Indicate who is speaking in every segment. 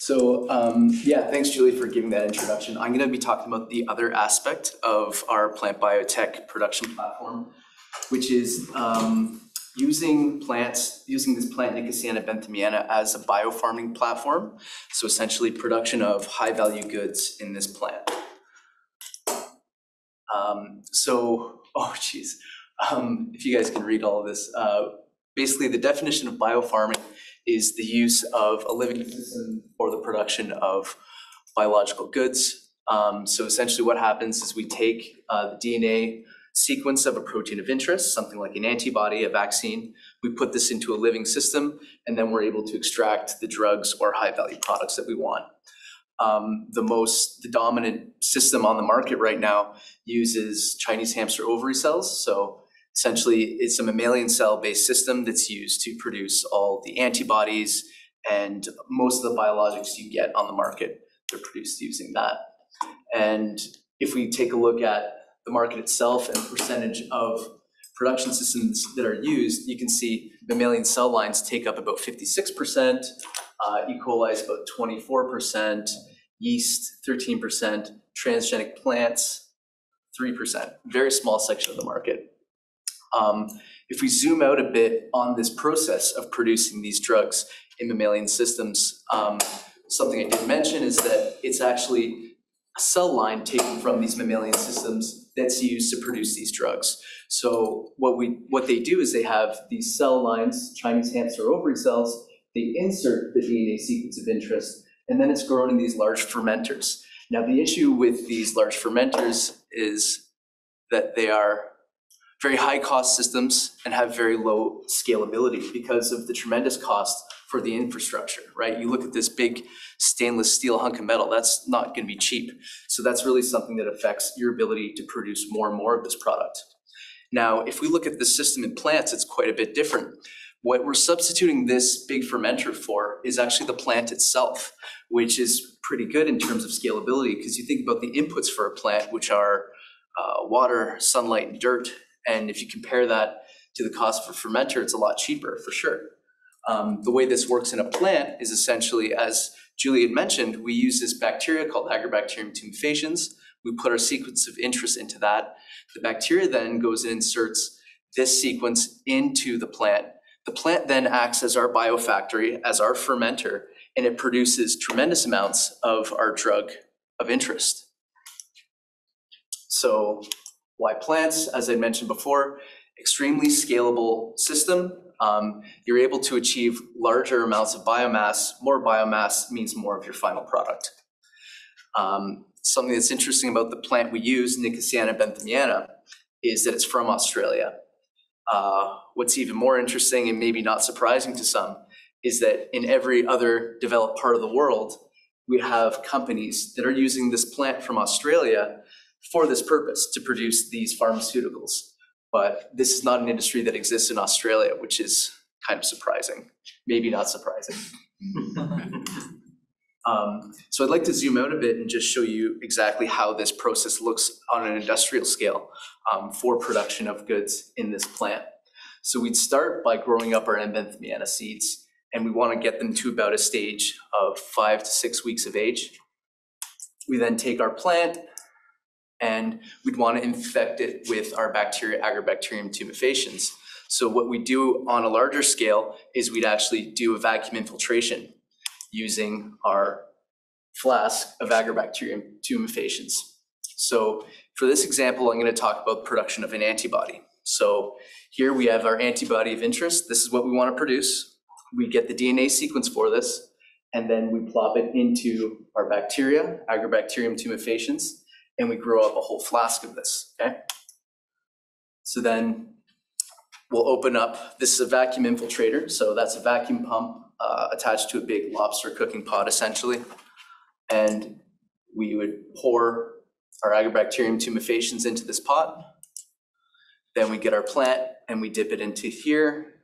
Speaker 1: Yeah, thanks, Julie, for giving that introduction. I'm going to be talking about the other aspect of our plant biotech production platform, which is using this plant Nicotiana Benthamiana as a biofarming platform. So essentially production of high-value goods in this plant. If you guys can read all of this, basically the definition of biofarming is the use of a living system for the production of biological goods. So essentially what happens is we take the DNA sequence of a protein of interest, something like an antibody, a vaccine, we put this into a living system, and then we're able to extract the drugs or high-value products that we want. The dominant system on the market right now uses Chinese hamster ovary cells. So essentially, it's a mammalian cell-based system that's used to produce all the antibodies and most of the biologics you get on the market. They're produced using that. And if we take a look at the market itself and the percentage of production systems that are used, you can see mammalian cell lines take up about 56%, E. coli is about 24%, yeast 13%, transgenic plants 3%, very small section of the market. If we zoom out a bit on this process of producing these drugs in mammalian systems, something I did mention is that it's actually a cell line taken from these mammalian systems that's used to produce these drugs. So what they do is they have these cell lines, Chinese hamster ovary cells, they insert the DNA sequence of interest, and then it's grown in these large fermenters. Now, the issue with these large fermenters is that they are very high cost systems and have very low scalability because of the tremendous cost for the infrastructure, right? You look at this big stainless steel hunk of metal, that's not going to be cheap. So that's really something that affects your ability to produce more and more of this product. Now, if we look at the system in plants, it's quite a bit different. What we're substituting this big fermenter for is actually the plant itself, which is pretty good in terms of scalability because you think about the inputs for a plant, which are water, sunlight, and dirt. And if you compare that to the cost for fermenter, it's a lot cheaper for sure. The way this works in a plant is essentially, as Julie had mentioned, we use this bacteria called Agrobacterium tumefaciens. We put our sequence of interest into that. The bacteria then goes and inserts this sequence into the plant. The plant then acts as our biofactory, as our fermenter, and it produces tremendous amounts of our drug of interest. So why plants? As I mentioned before, extremely scalable system. You're able to achieve larger amounts of biomass. More biomass means more of your final product. Something that's interesting about the plant we use, Nicotiana Benthamiana, is that it's from Australia. What's even more interesting and maybe not surprising to some is that in every other developed part of the world, we have companies that are using this plant from Australia for this purpose, to produce these pharmaceuticals. But this is not an industry that exists in Australia, which is kind of surprising, maybe not surprising. So I'd like to zoom out a bit and just show you exactly how this process looks on an industrial scale for production of goods in this plant. So we'd start by growing up our Benthamiana seeds, and we want to get them to about a stage of 5 to 6 weeks of age. We then take our plant, and we'd want to infect it with our bacteria, Agrobacterium tumefaciens. So what we do on a larger scale is we'd actually do a vacuum infiltration using our flask of Agrobacterium tumefaciens. So for this example, I'm going to talk about production of an antibody. So here we have our antibody of interest. This is what we want to produce. We get the DNA sequence for this, and then we plop it into our bacteria, Agrobacterium tumefaciens, and we grow up a whole flask of this, okay? So then we'll open up, this is a vacuum infiltrator, so that's a vacuum pump attached to a big lobster cooking pot essentially. And we would pour our Agrobacterium tumefaciens into this pot. Then we get our plant and we dip it into here,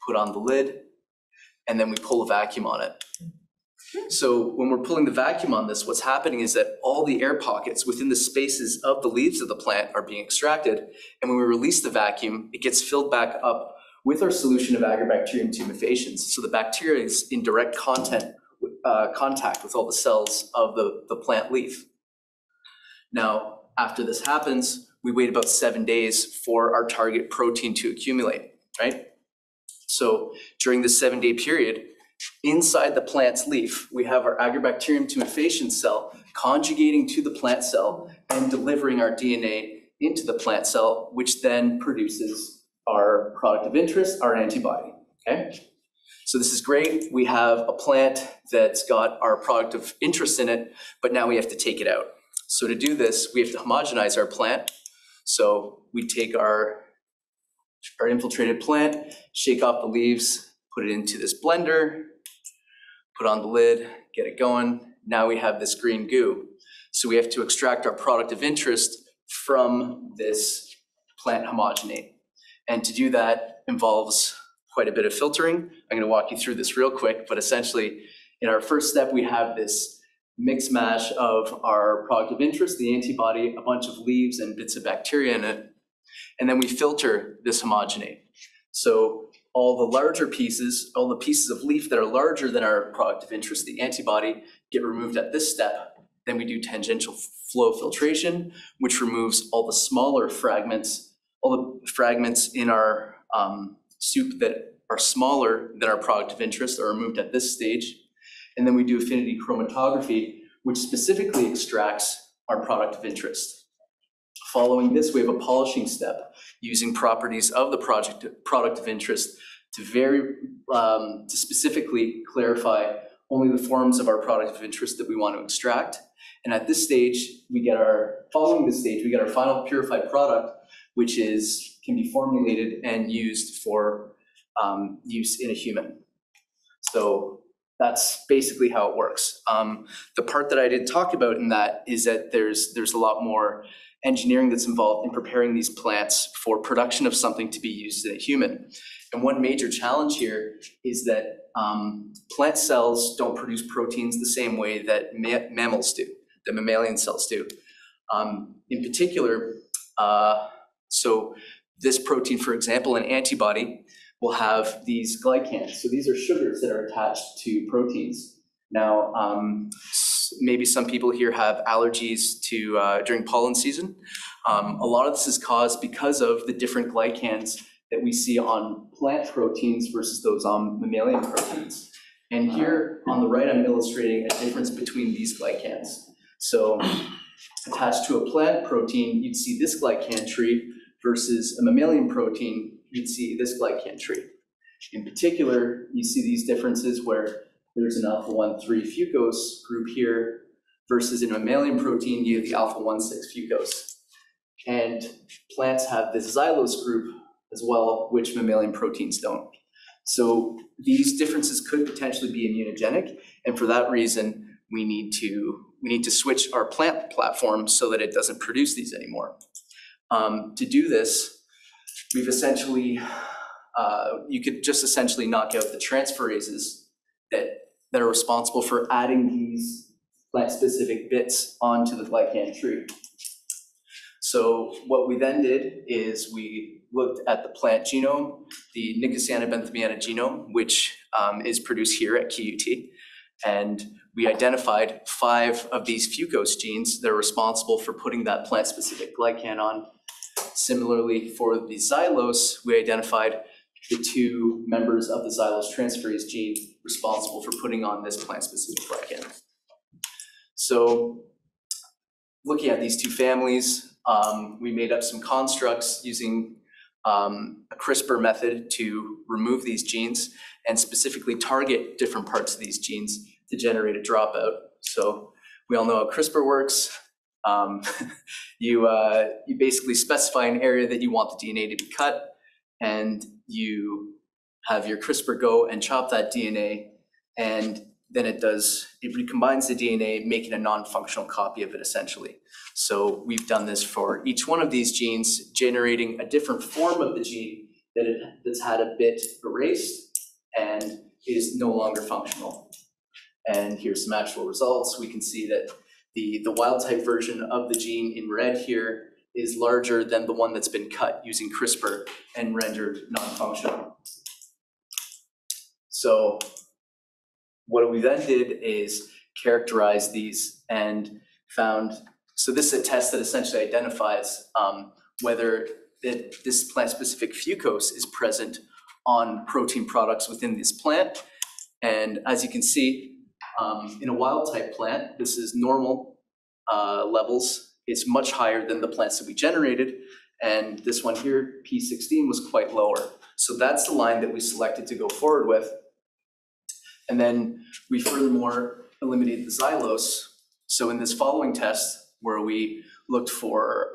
Speaker 1: put on the lid, and then we pull a vacuum on it. So when we're pulling the vacuum on this, what's happening is that all the air pockets within the spaces of the leaves of the plant are being extracted. And when we release the vacuum, it gets filled back up with our solution of Agrobacterium tumefaciens. So the bacteria is in direct contact contact with all the cells of the plant leaf. Now, after this happens, we wait about 7 days for our target protein to accumulate, right? So during this 7-day period, inside the plant's leaf, we have our Agrobacterium tumefaciens cell conjugating to the plant cell and delivering our DNA into the plant cell, which then produces our product of interest, our antibody, okay? So this is great. We have a plant that's got our product of interest in it, but now we have to take it out. So to do this, we have to homogenize our plant. So we take our infiltrated plant, shake off the leaves, put it into this blender, put on the lid, get it going. Now we have this green goo. So we have to extract our product of interest from this plant homogenate. And to do that involves quite a bit of filtering. I'm going to walk you through this real quick, but essentially in our first step, we have this mix mash of our product of interest, the antibody, a bunch of leaves and bits of bacteria in it. And then we filter this homogenate. So all the larger pieces, all the pieces of leaf that are larger than our product of interest, the antibody, get removed at this step. Then we do tangential flow filtration, which removes all the smaller fragments, all the fragments in our soup that are smaller than our product of interest are removed at this stage. And then we do affinity chromatography, which specifically extracts our product of interest. Following this, we have a polishing step using properties of the product of interest to specifically clarify only the forms of our product of interest that we want to extract. And at this stage, following this stage, we get our final purified product, which can be formulated and used for use in a human. So that's basically how it works. The part that I didn't talk about in that is that there's a lot more engineering that's involved in preparing these plants for production of something to be used in a human. And one major challenge here is that plant cells don't produce proteins the same way that mammals do, that mammalian cells do. In particular, so this protein, for example, an antibody, will have these glycans. So these are sugars that are attached to proteins. Now, maybe some people here have allergies to during pollen season. A lot of this is caused because of the different glycans that we see on plant proteins versus those on mammalian proteins. And here on the right, I'm illustrating a difference between these glycans. So attached to a plant protein, you'd see this glycan tree versus a mammalian protein, you'd see this glycan tree. In particular, you see these differences where there's an alpha-1,3 fucose group here versus in a mammalian protein, you have the alpha-1,6 fucose. And plants have this xylose group as well, which mammalian proteins don't. So these differences could potentially be immunogenic, and for that reason, we need to switch our plant platform so that it doesn't produce these anymore. To do this, we've essentially, you could just essentially knock out the transferases that are responsible for adding these plant-specific bits onto the glycan tree. So what we then did is we looked at the plant genome, the Nicotiana Benthamiana genome, which is produced here at QUT, and we identified 5 of these fucose genes that are responsible for putting that plant-specific glycan on. Similarly, for the xylose, we identified the 2 members of the xylose transferase gene responsible for putting on this plant-specific glycan. So looking at these 2 families, we made up some constructs using a CRISPR method to remove these genes and specifically target different parts of these genes to generate a dropout. So we all know how CRISPR works. You basically specify an area that you want the DNA to be cut, and you have your CRISPR go and chop that DNA, and then it recombines the DNA, making a non-functional copy of it essentially. So we've done this for each one of these genes, generating a different form of the gene that's had a bit erased and is no longer functional. And here's some actual results. We can see that the wild type version of the gene in red here is larger than the one that's been cut using CRISPR and rendered non-functional. So what we then did is characterize these and found, so this is a test that essentially identifies whether this plant-specific fucose is present on protein products within this plant. And as you can see, in a wild-type plant, this is normal levels. It's much higher than the plants that we generated. And this one here, P16, was quite lower. So that's the line that we selected to go forward with. And then we furthermore eliminated the xylose. So in this following test, where we looked for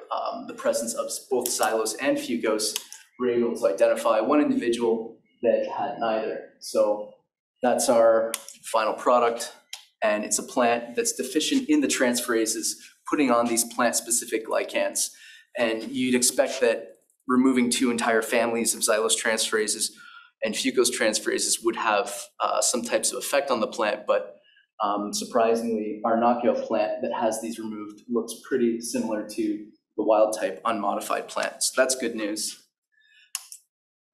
Speaker 1: the presence of both xylose and fucose, we were able to identify one individual that had neither. So that's our final product. And it's a plant that's deficient in the transferases, putting on these plant-specific glycans. And you'd expect that removing two entire families of xylose transferases and fucose transferases would have some types of effect on the plant, but surprisingly, our knockout plant that has these removed looks pretty similar to the wild type unmodified plant. So that's good news.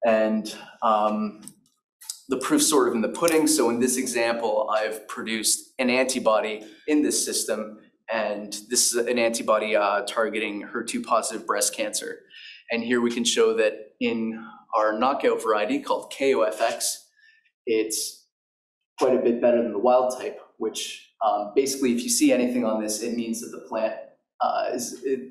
Speaker 1: And the proof sort of in the pudding. So in this example, I've produced an antibody in this system, and this is an antibody targeting HER2 positive breast cancer. And here we can show that in our knockout variety called KOFX, it's quite a bit better than the wild type, which basically, if you see anything on this, it means that the plant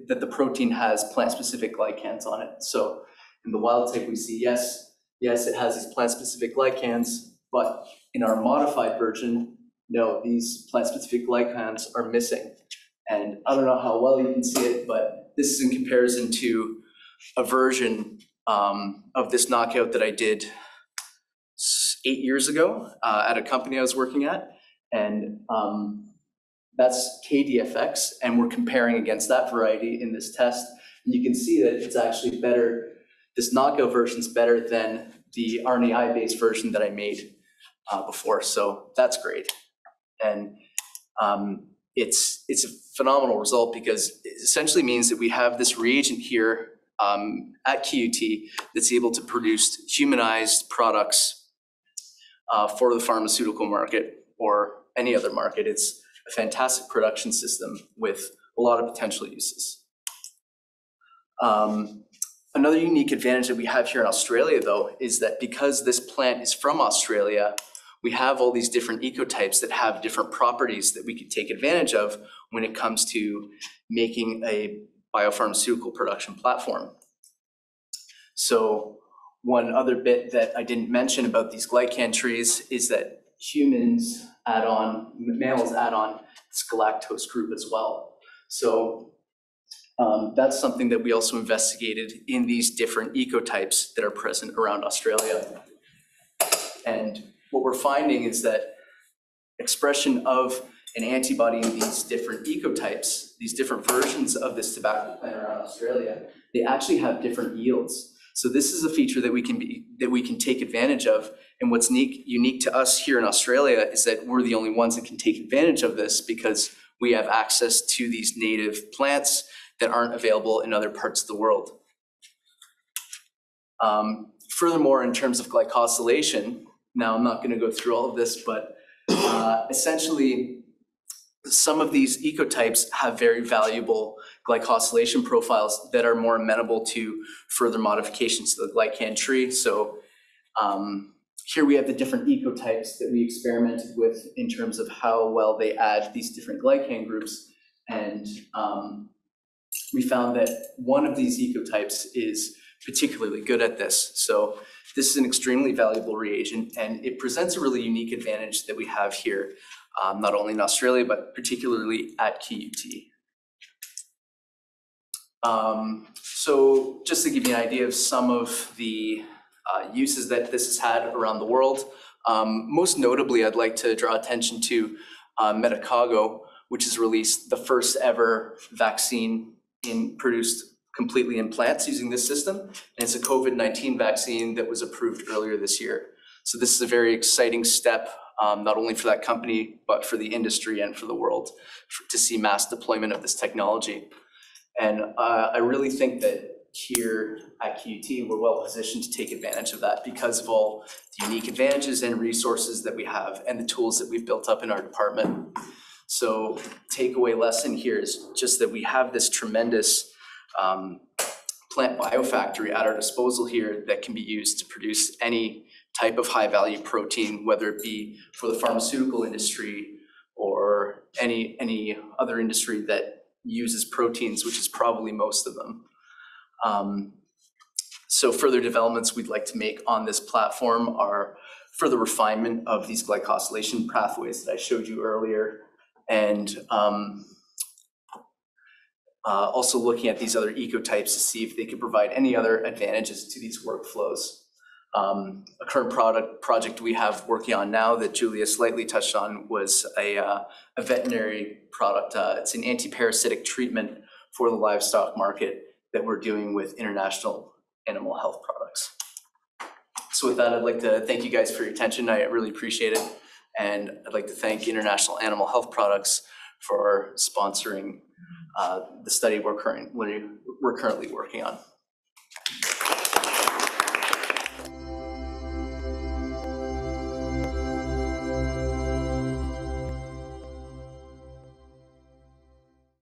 Speaker 1: that the protein has plant-specific glycans on it. So in the wild type, we see yes, it has these plant-specific glycans, but in our modified version, no, these plant-specific glycans are missing. And I don't know how well you can see it, but this is in comparison to a version of this knockout that I did 8 years ago at a company I was working at. And that's KDFX, and we're comparing against that variety in this test. And you can see that it's actually better. This knockout version is better than the RNAi-based version that I made before. So that's great. And it's a phenomenal result because it essentially means that we have this reagent here at QUT that's able to produce humanized products for the pharmaceutical market or any other market. It's a fantastic production system with a lot of potential uses. Another unique advantage that we have here in Australia, though, is that because this plant is from Australia, we have all these different ecotypes that have different properties that we could take advantage of when it comes to making a biopharmaceutical production platform. So one other bit that I didn't mention about these glycan trees is that males add on this galactose group as well. So that's something that we also investigated in these different ecotypes that are present around Australia. And what we're finding is that expression of an antibody in these different ecotypes, these different versions of this tobacco plant around Australia, they actually have different yields. So this is a feature that we can take advantage of. And what's unique to us here in Australia is that we're the only ones that can take advantage of this because we have access to these native plants that aren't available in other parts of the world. Furthermore, in terms of glycosylation, now I'm not going to go through all of this, but essentially some of these ecotypes have very valuable glycosylation profiles that are more amenable to further modifications to the glycan tree. So here we have the different ecotypes that we experimented with in terms of how well they add these different glycan groups. And we found that one of these ecotypes is particularly good at this. So this is an extremely valuable reagent, and it presents a really unique advantage that we have here, not only in Australia, but particularly at QUT. So just to give you an idea of some of the uses that this has had around the world, most notably, I'd like to draw attention to Medicago, which has released the first ever vaccine produced completely in plants using this system. And it's a COVID-19 vaccine that was approved earlier this year. So this is a very exciting step, not only for that company, but for the industry and for the world to see mass deployment of this technology. And I really think that here at QUT, we're well positioned to take advantage of that because of all the unique advantages and resources that we have and the tools that we've built up in our department. So takeaway lesson here is just that we have this tremendous plant biofactory at our disposal here that can be used to produce any type of high value protein, whether it be for the pharmaceutical industry or any other industry that uses proteins, which is probably most of them. So further developments we'd like to make on this platform are further refinement of these glycosylation pathways that I showed you earlier, and also looking at these other ecotypes to see if they could provide any other advantages to these workflows. A current project we have working on now that Julia slightly touched on was a veterinary product. It's an anti-parasitic treatment for the livestock market that we're doing with international animal health products. So with that, I'd like to thank you guys for your attention. I really appreciate it. And I'd like to thank International Animal Health Products for sponsoring the study we're currently working on.